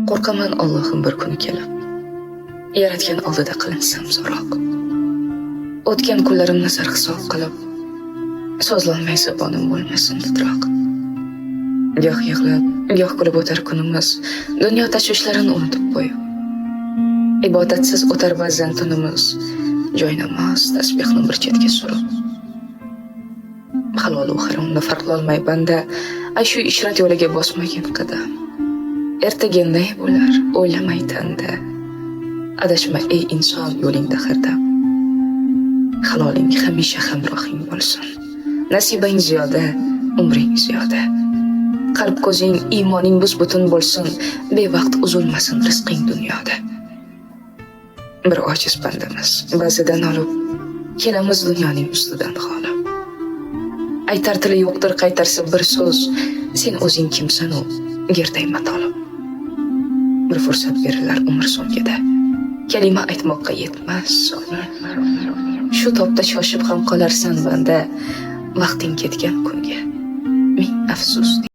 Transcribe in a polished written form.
Qo'rqaman Allohim bir kuni kelib, yaratgan oldida qilinsam so'roq. O'tgan kunlarimni sarhisob qilib, so'zlolmay zabonim bo'lmasin titroq. Goh yig'lab, goh kulib o'tar kunimiz, dunyo tashvishlarini unutib qo'yib. Ibodatsiz o'tar ba'zan tunimiz, joynamoz tasbihni bir chetga surib. Halol u haromni farqlolmay banda, ay shu ishrat yo'liga bosmagan qadam. Ertaga ne bo'lar, o'ylamay tanda. Adashma ey inson yo'lingda hardam. Haloling hamisha hamrohing bo'lsin. Nasibang ziyoda, umring ziyoda. Qalb ko'zing, iymoning bus-butun bo'lsin. Bevaqt uzilmasin rizqing dunyoda. Bir ojiz bandamiz, ba'zidan olib kelamiz dunyoning ustidan g'olib. Aytar tili yo'qdir qaytarsa bir so'z, sen o'zing kimsan u, gerdayman tolib. Bir fursat berilar umr so'ngida, kalima aytmoqqa yetmas soni. Shu topda shoshib ham qolarsan banda, vaqting ketgan kunga. Ming afsus.